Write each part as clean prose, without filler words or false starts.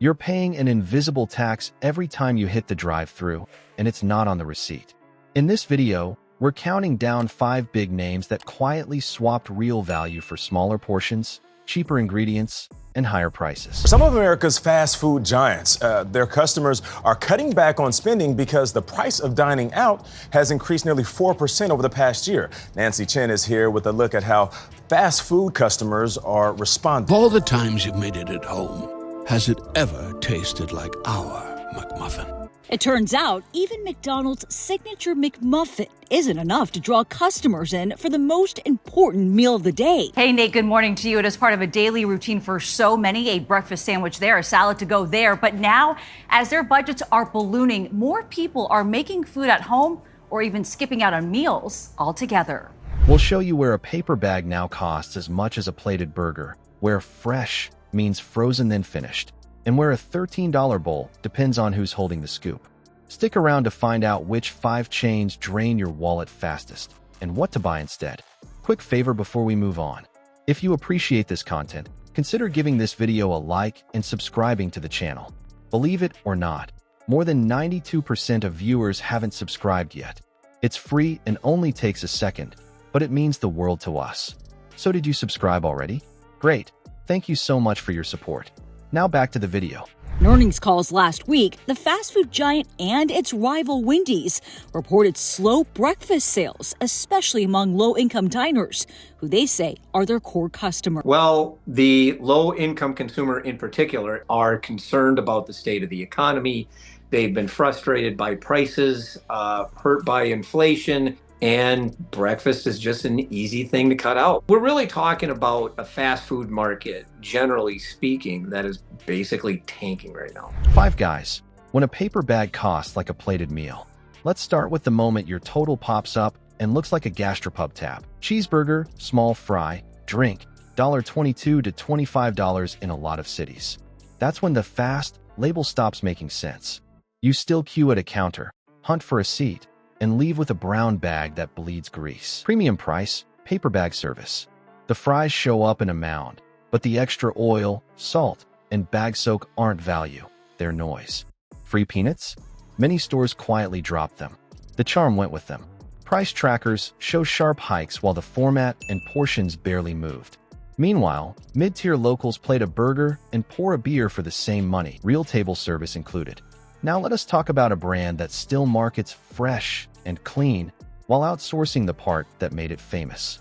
You're paying an invisible tax every time you hit the drive-thru, and it's not on the receipt. In this video, we're counting down 5 big names that quietly swapped real value for smaller portions, cheaper ingredients, and higher prices. For some of America's fast food giants, their customers are cutting back on spending because the price of dining out has increased nearly 4% over the past year. Nancy Chen is here with a look at how fast food customers are responding. Of all the times you've made it at home, has it ever tasted like our McMuffin? It turns out even McDonald's signature McMuffin isn't enough to draw customers in for the most important meal of the day. Hey, Nate, good morning to you. It is part of a daily routine for so many, a breakfast sandwich there, a salad to go there. But now, as their budgets are ballooning, more people are making food at home or even skipping out on meals altogether. We'll show you where a paper bag now costs as much as a plated burger, where fresh means frozen then finished, and where a $13 bowl depends on who's holding the scoop. Stick around to find out which 5 chains drain your wallet fastest and what to buy instead. Quick favor before we move on. If you appreciate this content, consider giving this video a like and subscribing to the channel. Believe it or not, more than 92% of viewers haven't subscribed yet. It's free and only takes a second, but it means the world to us. So did you subscribe already? Great. Thank you so much for your support. Now back to the video. In earnings calls last week, the fast food giant and its rival Wendy's reported slow breakfast sales, especially among low-income diners, who they say are their core customer. Well, the low-income consumer in particular are concerned about the state of the economy. They've been frustrated by prices, hurt by inflation, and breakfast is just an easy thing to cut out. We're really talking about a fast food market, generally speaking, that is basically tanking right now. 5 guys, when a paper bag costs like a plated meal. Let's start with the moment your total pops up and looks like a gastropub tab. Cheeseburger, small fry, drink, $22 to $25 in a lot of cities. That's when the fast label stops making sense. You still queue at a counter, hunt for a seat, and leave with a brown bag that bleeds grease. Premium price, paper bag service. The fries show up in a mound, but the extra oil, salt, and bag soak aren't value, they're noise. Free peanuts? Many stores quietly dropped them. The charm went with them. Price trackers show sharp hikes while the format and portions barely moved. Meanwhile, mid-tier locals plate a burger and pour a beer for the same money, real table service included. Now let us talk about a brand that still markets fresh and clean while outsourcing the part that made it famous.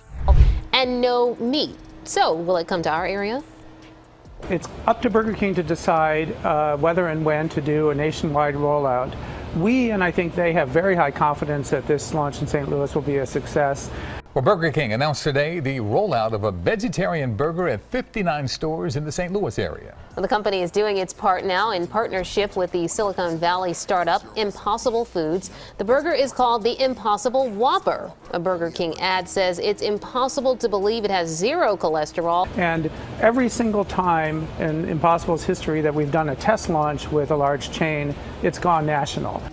And no meat. So will it come to our area? It's up to Burger King to decide whether and when to do a nationwide rollout. We, and I think they, have very high confidence that this launch in St. Louis will be a success. Well, Burger King announced today the rollout of a vegetarian burger at 59 stores in the St. Louis area. Well, the company is doing its part now in partnership with the Silicon Valley startup Impossible Foods. The burger is called the Impossible Whopper. A Burger King ad says it's impossible to believe it has 0 cholesterol. And every single time in Impossible's history that we've done a test launch with a large chain, it's gone national.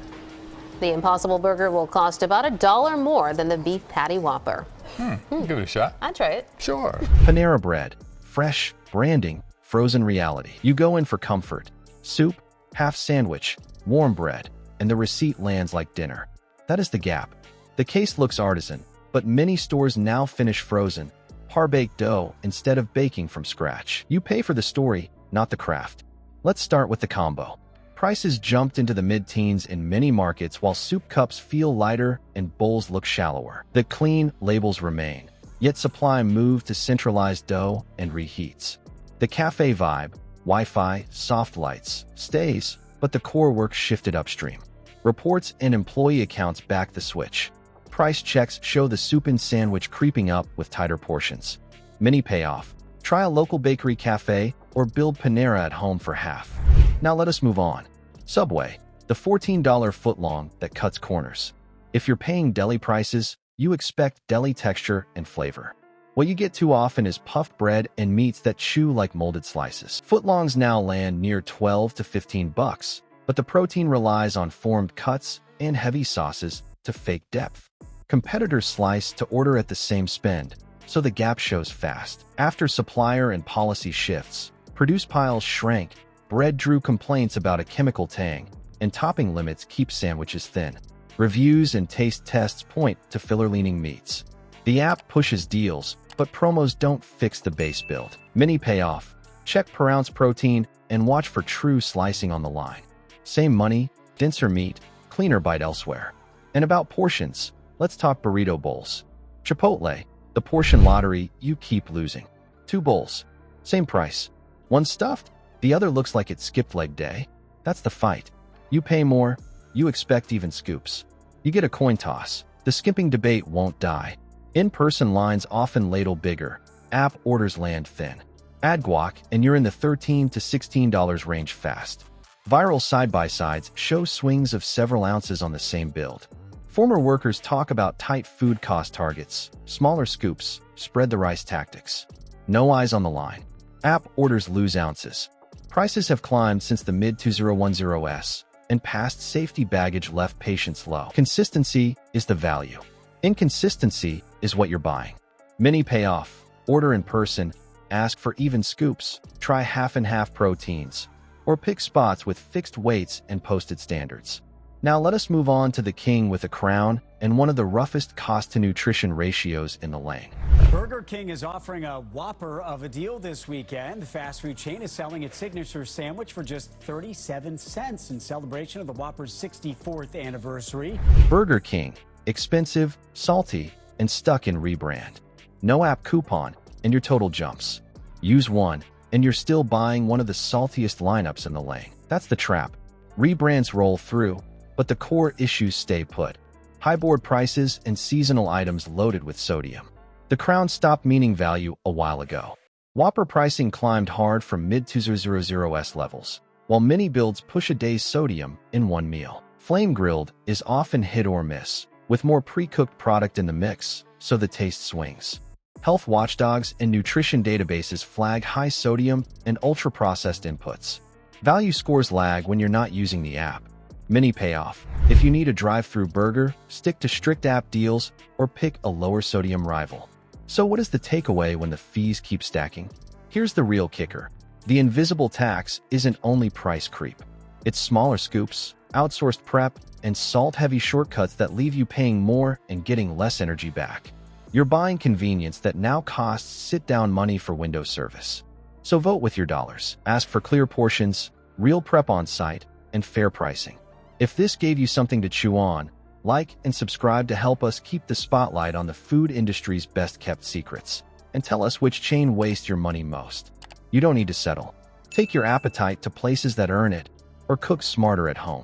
The Impossible Burger will cost about $1 more than the beef patty Whopper. Give it a shot. I'd try it. Sure. Panera Bread. Fresh, branding, frozen reality. You go in for comfort. Soup, half sandwich, warm bread, and the receipt lands like dinner. That is the gap. The case looks artisan, but many stores now finish frozen, par-baked dough instead of baking from scratch. You pay for the story, not the craft. Let's start with the combo. Prices jumped into the mid-teens in many markets while soup cups feel lighter and bowls look shallower. The clean labels remain, yet supply moved to centralized dough and reheats. The cafe vibe, Wi-Fi, soft lights, stays, but the core work shifted upstream. Reports and employee accounts back the switch. Price checks show the soup and sandwich creeping up with tighter portions. Many payoff. Try a local bakery cafe or build Panera at home for half. Now let us move on. Subway, the $14 footlong that cuts corners. If you're paying deli prices, you expect deli texture and flavor. What you get too often is puffed bread and meats that chew like molded slices. Footlongs now land near $12 to $15, but the protein relies on formed cuts and heavy sauces to fake depth. Competitors slice to order at the same spend, so the gap shows fast. After supplier and policy shifts, produce piles shrank, bread drew complaints about a chemical tang, and topping limits keep sandwiches thin. Reviews and taste tests point to filler-leaning meats. The app pushes deals, but promos don't fix the base build. Many pay off. Check per ounce protein and watch for true slicing on the line. Same money, denser meat, cleaner bite elsewhere. And about portions, let's talk burrito bowls. Chipotle, the portion lottery you keep losing. 2 bowls, same price. One stuffed, the other looks like it skipped leg day. That's the fight. You pay more, you expect even scoops. You get a coin toss. The skimping debate won't die. In-person lines often ladle bigger. App orders land thin. Add guac and you're in the $13 to $16 range fast. Viral side-by-sides show swings of several ounces on the same build. Former workers talk about tight food cost targets, smaller scoops, spread the rice tactics. No eyes on the line. App orders lose ounces. Prices have climbed since the mid-2010s, and past safety baggage left patients low. Consistency is the value. Inconsistency is what you're buying. Many pay off. Order in person, ask for even scoops, try half-and-half proteins, or pick spots with fixed weights and posted standards. Now let us move on to the king with a crown and one of the roughest cost-to-nutrition ratios in the lane. Burger King is offering a whopper of a deal this weekend. The fast food chain is selling its signature sandwich for just 37 cents in celebration of the Whopper's 64th anniversary. Burger King, expensive, salty, and stuck in rebrand. No app coupon, and your total jumps. Use one, and you're still buying one of the saltiest lineups in the lane. That's the trap. Rebrands roll through, but the core issues stay put. High board prices and seasonal items loaded with sodium. The crown stopped meaning value a while ago. Whopper pricing climbed hard from mid-2000s levels, while mini builds push a day's sodium in one meal. Flame grilled is often hit or miss, with more pre-cooked product in the mix, so the taste swings. Health watchdogs and nutrition databases flag high sodium and ultra-processed inputs. Value scores lag when you're not using the app. Many pay off. If you need a drive-thru burger, stick to strict app deals or pick a lower sodium rival. So what is the takeaway when the fees keep stacking? Here's the real kicker. The invisible tax isn't only price creep. It's smaller scoops, outsourced prep, and salt-heavy shortcuts that leave you paying more and getting less energy back. You're buying convenience that now costs sit-down money for window service. So vote with your dollars. Ask for clear portions, real prep on site, and fair pricing. If this gave you something to chew on, like and subscribe to help us keep the spotlight on the food industry's best-kept secrets, and tell us which chain wastes your money most. You don't need to settle. Take your appetite to places that earn it, or cook smarter at home.